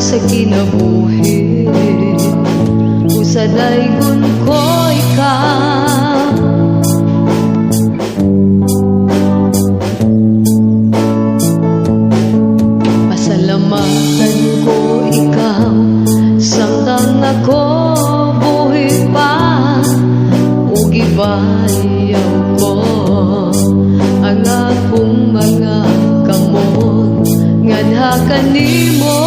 sa kinabuhi usa daygon ko ikaw. Pasalamatan ko ikaw samtang ako buhi pa, ug ibayaw ko ang akong mga kamot ngadha kanimo.